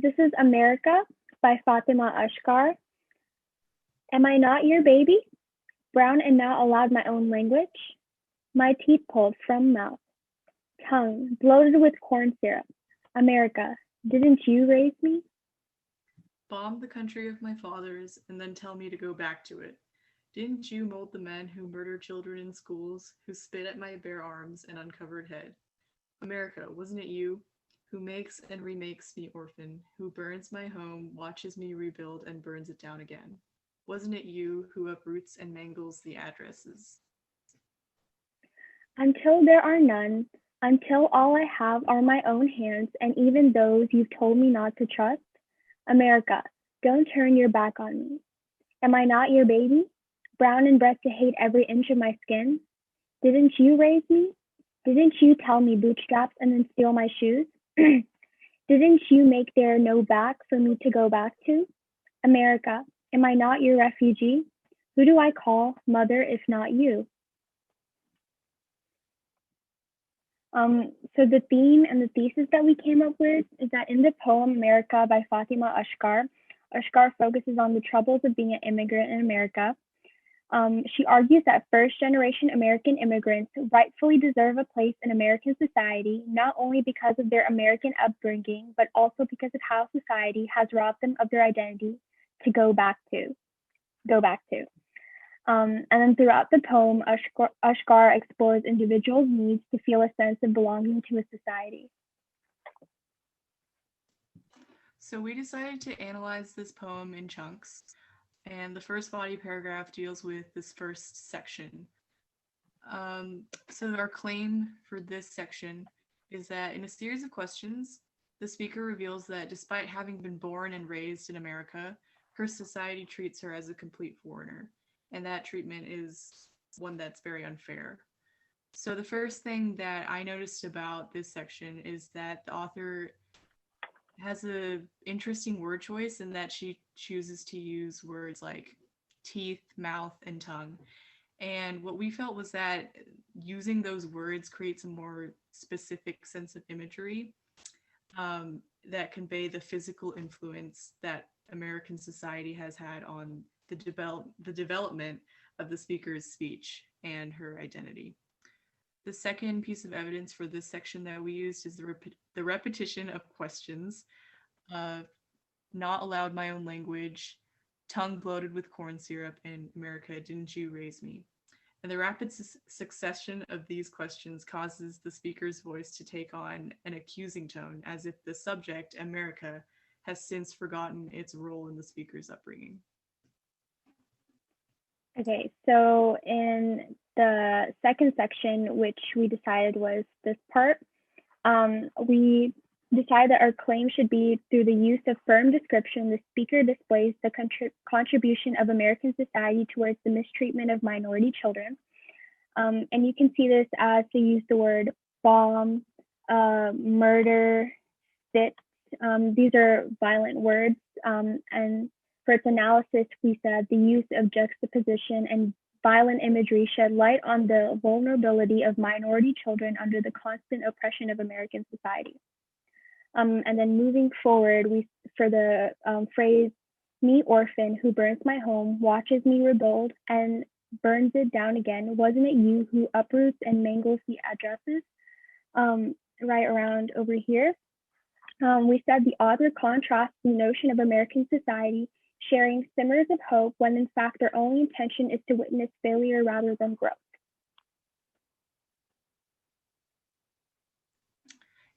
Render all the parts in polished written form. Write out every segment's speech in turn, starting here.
This is America by Fatima Ashkar. Am I not your baby? Brown and not allowed my own language? My teeth pulled from mouth, tongue bloated with corn syrup. America, didn't you raise me? Bomb the country of my fathers and then tell me to go back to it. Didn't you mold the men who murder children in schools, who spit at my bare arms and uncovered head? America, wasn't it you? Who makes and remakes me orphan, who burns my home, watches me rebuild and burns it down again. Wasn't it you who uproots and mangles the addresses? Until there are none, until all I have are my own hands and even those you've told me not to trust. America, don't turn your back on me. Am I not your baby? Brown and bred to hate every inch of my skin? Didn't you raise me? Didn't you tell me bootstraps and then steal my shoes? Didn't you make there no back for me to go back to? America, am I not your refugee? Who do I call mother if not you? So the theme and the thesis that we came up with is that in the poem America by Fatima Ashkar, Ashkar focuses on the troubles of being an immigrant in America. She argues that first generation American immigrants rightfully deserve a place in American society, not only because of their American upbringing, but also because of how society has robbed them of their identity to go back to. And then throughout the poem, Ashkar explores individuals' needs to feel a sense of belonging to a society. So we decided to analyze this poem in chunks, and the first body paragraph deals with this first section. So our claim for this section is that in a series of questions, the speaker reveals that despite having been born and raised in America, her society treats her as a complete foreigner, and that treatment is one that's very unfair. So the first thing that I noticed about this section is that the author has a interesting word choice in that she chooses to use words like teeth, mouth, and tongue. And what we felt was that using those words creates a more specific sense of imagery that convey the physical influence that American society has had on the development of the speaker's speech and her identity. The second piece of evidence for this section that we used is the repetition of questions. Uh, Not allowed my own language, tongue bloated with corn syrup, and America, didn't you raise me? And the rapid succession of these questions causes the speaker's voice to take on an accusing tone, as if the subject, America, has since forgotten its role in the speaker's upbringing. Okay, so in the second section, which we decided was this part, we decided that our claim should be through the use of firm description, the speaker displays the contribution of American society towards the mistreatment of minority children. And you can see this as they use the word bomb, murder, spit. These are violent words. And for its analysis, we said the use of juxtaposition and violent imagery shed light on the vulnerability of minority children under the constant oppression of American society. And then moving forward, for the phrase, me orphan who burns my home, watches me rebuild and burns it down again, wasn't it you who uproots and mangles the addresses? Right around over here. We said the author contrasts the notion of American society sharing simmers of hope when in fact their only intention is to witness failure rather than growth.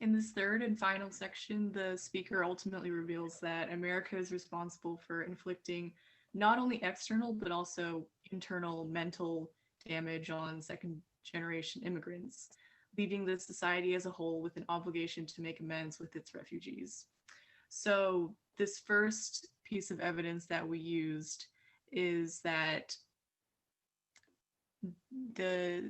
In this third and final section, the speaker ultimately reveals that America is responsible for inflicting not only external but also internal mental damage on second generation immigrants, leaving the society as a whole with an obligation to make amends with its refugees. So, this first piece of evidence that we used is that the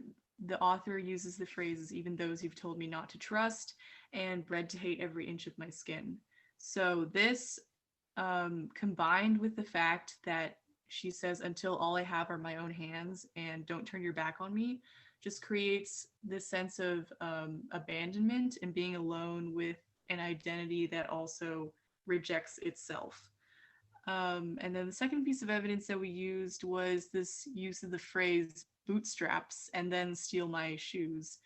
author uses the phrases even those you've told me not to trust and bred to hate every inch of my skin. So this combined with the fact that she says until all I have are my own hands and don't turn your back on me just creates this sense of abandonment and being alone with an identity that also rejects itself. And then the second piece of evidence that we used was this use of the phrase bootstraps and then steal my shoes.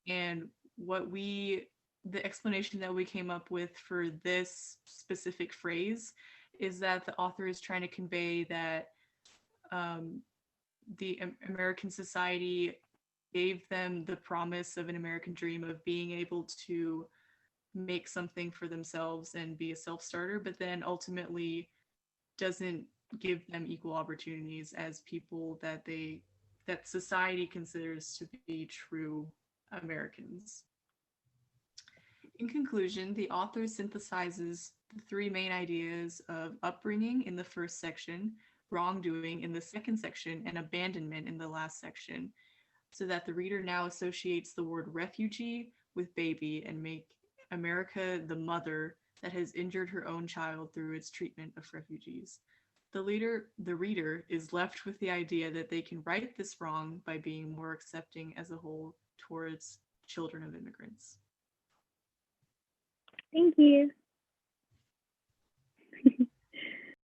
And the explanation that we came up with for this specific phrase is that the author is trying to convey that um, the American society gave them the promise of an American dream of being able to make something for themselves and be a self-starter, but then ultimately doesn't give them equal opportunities as people that society considers to be true Americans. In conclusion, the author synthesizes the three main ideas of upbringing in the first section, wrongdoing in the second section, and abandonment in the last section, so that the reader now associates the word refugee with baby and make America the mother that has injured her own child through its treatment of refugees. The reader is left with the idea that they can right this wrong by being more accepting as a whole towards children of immigrants. Thank you.